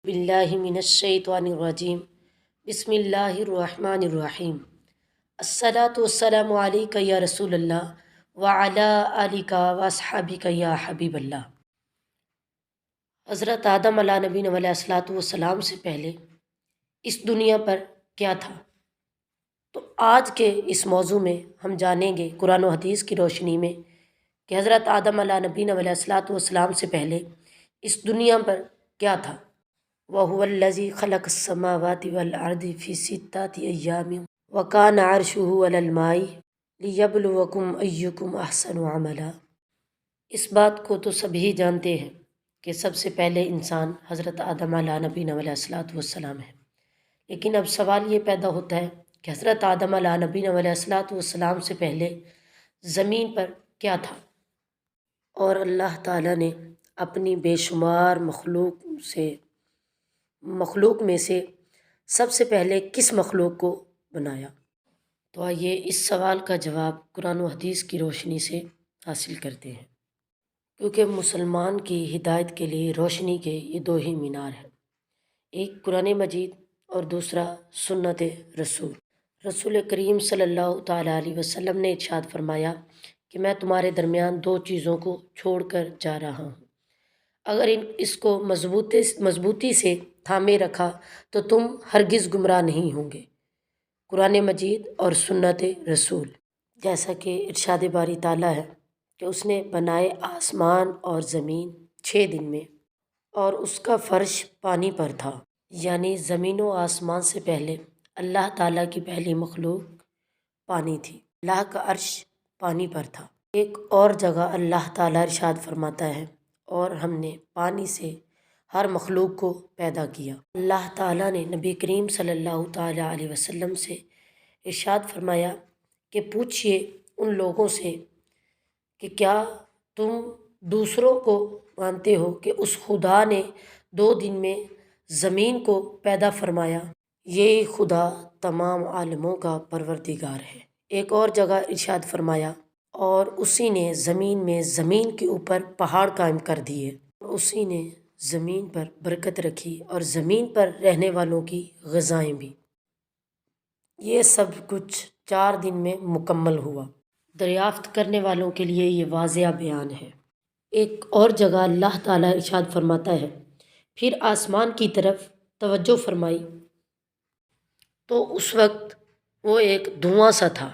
باللہ من الشیطان الرجیم بسم اللہ الرحمن الرحیم الصلاۃ والسلام علیک یا رسول اللہ وعلی آلک واصحابک یا حبیب اللہ۔ حضرت آدم علیہ نبی علیہ الصلاۃ والسلام سے پہلے اس دنیا پر کیا تھا؟ تو آج کے اس موضوع میں ہم جانیں گے قرآن و حدیث کی روشنی میں کہ حضرت آدم علیہ نبی علیہ الصلاۃ والسلام سے پہلے اس دنیا پر کیا تھا۔ وَهُوَ الَّذِي خَلَقَ السَّمَاوَاتِ وَالْأَرْضِ فِي سِتَّةِ أَيَّامٍ وَكَانَ عَرْشُهُ عَلَى الْمَاءِ لِيَبْلُوَكُمْ أَيُّكُمْ أَحْسَنُ عَمَلًا۔ اس بات کو تو سبھی جانتے ہیں کہ سب سے پہلے انسان حضرت آدم علیہ نبی علیہ الصلاۃ والسلام ہے، لیکن اب سوال یہ پیدا ہوتا ہے کہ حضرت آدم علیہ نبی علیہ الصلاۃ والسلام سے پہلے زمین پر کیا تھا؟ اور اللہ تعالیٰ نے اپنی بے شمار مخلوق میں سے سب سے پہلے کس مخلوق کو بنایا؟ تو آئیے اس سوال کا جواب قرآن و حدیث کی روشنی سے حاصل کرتے ہیں، کیونکہ مسلمان کی ہدایت کے لیے روشنی کے یہ دو ہی مینار ہیں، ایک قرآن مجید اور دوسرا سنت رسول کریم صلی اللہ تعالیٰ علیہ وسلم نے ارشاد فرمایا کہ میں تمہارے درمیان دو چیزوں کو چھوڑ کر جا رہا ہوں، اگر اس کو مضبوطی سے تھامے رکھا تو تم ہرگز گمراہ نہیں ہوں گے، قرآن مجید اور سنت رسول۔ جیسا کہ ارشاد باری تعالیٰ ہے کہ اس نے بنائے آسمان اور زمین 6 دن میں، اور اس کا فرش پانی پر تھا، یعنی زمین و آسمان سے پہلے اللہ تعالیٰ کی پہلی مخلوق پانی تھی، اللہ کا عرش پانی پر تھا۔ ایک اور جگہ اللہ تعالیٰ ارشاد فرماتا ہے اور ہم نے پانی سے ہر مخلوق کو پیدا کیا۔ اللہ تعالیٰ نے نبی کریم صلی اللہ تعالیٰ علیہ وسلم سے ارشاد فرمایا کہ پوچھئے ان لوگوں سے کہ کیا تم دوسروں کو مانتے ہو کہ اس خدا نے 2 دن میں زمین کو پیدا فرمایا؟ یہ خدا تمام عالموں کا پروردگار ہے۔ ایک اور جگہ ارشاد فرمایا اور اسی نے زمین میں زمین کے اوپر پہاڑ قائم کر دیے، اسی نے زمین پر برکت رکھی اور زمین پر رہنے والوں کی غذائیں بھی۔ یہ سب کچھ 4 دن میں مکمل ہوا، دریافت کرنے والوں کے لیے یہ واضح بیان ہے۔ ایک اور جگہ اللہ تعالیٰ ارشاد فرماتا ہے پھر آسمان کی طرف توجہ فرمائی تو اس وقت وہ ایک دھواں سا تھا،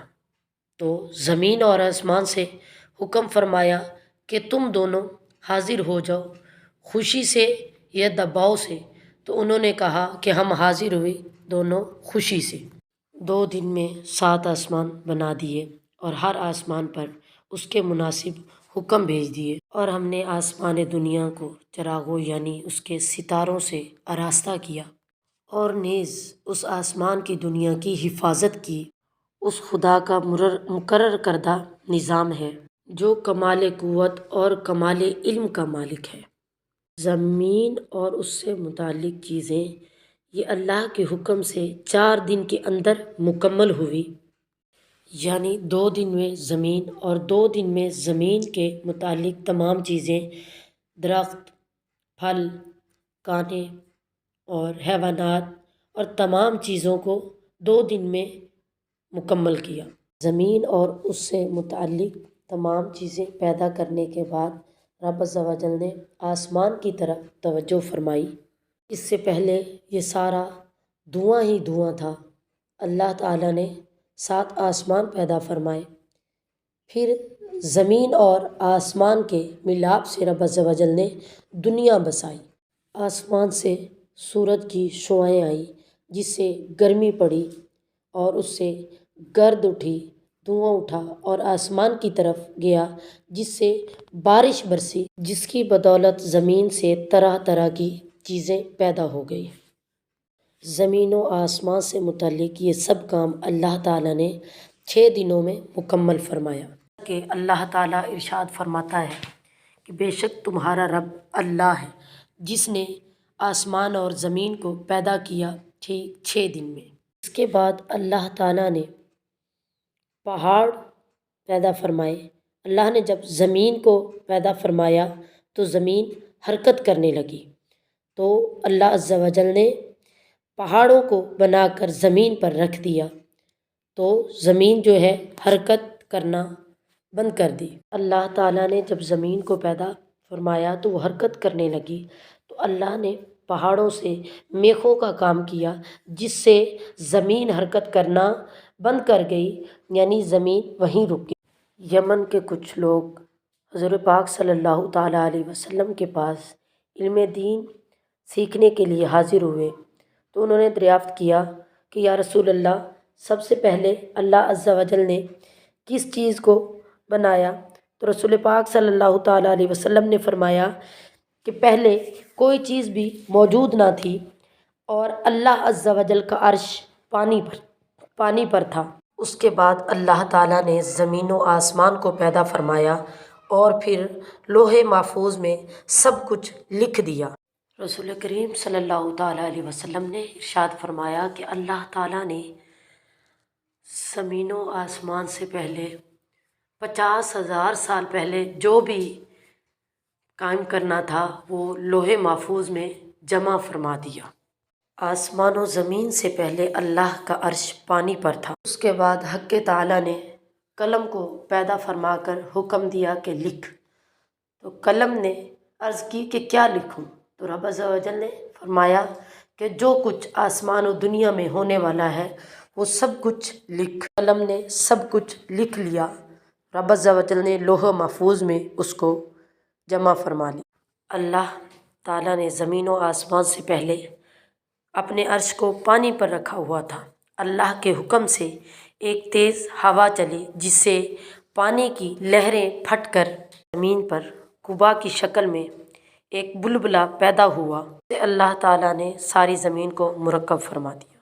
تو زمین اور آسمان سے حکم فرمایا کہ تم دونوں حاضر ہو جاؤ، خوشی سے یا دباؤ سے، تو انہوں نے کہا کہ ہم حاضر ہوئے دونوں خوشی سے۔ 2 دن میں 7 آسمان بنا دیے اور ہر آسمان پر اس کے مناسب حکم بھیج دیے، اور ہم نے آسمان دنیا کو چراغوں یعنی اس کے ستاروں سے آراستہ کیا، اور نیز اس آسمان کی دنیا کی حفاظت کی۔ اس خدا کا مقرر کردہ نظام ہے جو کمال قوت اور کمال علم کا مالک ہے۔ زمین اور اس سے متعلق چیزیں یہ اللہ کے حکم سے 4 دن کے اندر مکمل ہوئی، یعنی 2 دن میں زمین اور 2 دن میں زمین کے متعلق تمام چیزیں، درخت، پھل، کانٹے اور حیوانات اور تمام چیزوں کو 2 دن میں مکمل کیا۔ زمین اور اس سے متعلق تمام چیزیں پیدا کرنے کے بعد رب عز و جل نے آسمان کی طرف توجہ فرمائی۔ اس سے پہلے یہ سارا دھواں ہی دھواں تھا، اللہ تعالیٰ نے 7 آسمان پیدا فرمائے، پھر زمین اور آسمان کے ملاپ سے رب عز و جل نے دنیا بسائی۔ آسمان سے سورج کی شعاعیں آئیں جس سے گرمی پڑی اور اس سے گرد اٹھی، دھواں اٹھا اور آسمان کی طرف گیا جس سے بارش برسی، جس کی بدولت زمین سے طرح طرح کی چیزیں پیدا ہو گئی۔ زمین و آسمان سے متعلق یہ سب کام اللہ تعالیٰ نے 6 دنوں میں مکمل فرمایا۔ کہ اللہ تعالیٰ ارشاد فرماتا ہے کہ بے شک تمہارا رب اللہ ہے جس نے آسمان اور زمین کو پیدا کیا ٹھیک 6 دن میں۔ اس کے بعد اللہ تعالیٰ نے پہاڑ پیدا فرمائے۔ اللہ نے جب زمین کو پیدا فرمایا تو زمین حرکت کرنے لگی، تو اللہ عز و جل نے پہاڑوں کو بنا کر زمین پر رکھ دیا، تو زمین جو ہے حرکت کرنا بند کر دی۔ اللہ تعالیٰ نے جب زمین کو پیدا فرمایا تو وہ حرکت کرنے لگی، تو اللہ نے پہاڑوں سے میخوں کا کام کیا، جس سے زمین حرکت کرنا بند کر گئی، یعنی زمین وہیں رک گئی۔ یمن کے کچھ لوگ حضور پاک صلی اللہ تعالیٰ علیہ وسلم کے پاس علم دین سیکھنے کے لیے حاضر ہوئے، تو انہوں نے دریافت کیا کہ یا رسول اللہ، سب سے پہلے اللہ عز و جل نے کس چیز کو بنایا؟ تو رسول پاک صلی اللہ تعالیٰ علیہ وسلم نے فرمایا کہ پہلے کوئی چیز بھی موجود نہ تھی، اور اللہ عز و جل کا عرش پانی پر تھا۔ اس کے بعد اللہ تعالیٰ نے زمین و آسمان کو پیدا فرمایا، اور پھر لوح محفوظ میں سب کچھ لکھ دیا۔ رسول کریم صلی اللہ تعالیٰ علیہ وسلم نے ارشاد فرمایا کہ اللہ تعالیٰ نے زمین و آسمان سے پہلے 50,000 سال پہلے جو بھی قائم کرنا تھا وہ لوح محفوظ میں جمع فرما دیا۔ آسمان و زمین سے پہلے اللہ کا عرش پانی پر تھا۔ اس کے بعد حق تعالیٰ نے قلم کو پیدا فرما کر حکم دیا کہ لکھ، تو قلم نے عرض کی کہ کیا لکھوں؟ تو رب عز و جل نے فرمایا کہ جو کچھ آسمان و دنیا میں ہونے والا ہے وہ سب کچھ لکھ۔ قلم نے سب کچھ لکھ لیا، رب عز و جل نے لوح محفوظ میں اس کو جمع فرما لی۔ اللہ تعالیٰ نے زمین و آسمان سے پہلے اپنے عرش کو پانی پر رکھا ہوا تھا۔ اللہ کے حکم سے ایک تیز ہوا چلی، جس سے پانی کی لہریں پھٹ کر زمین پر قبا کی شکل میں ایک بلبلہ پیدا ہوا۔ اللہ تعالیٰ نے ساری زمین کو مرکب فرما دیا۔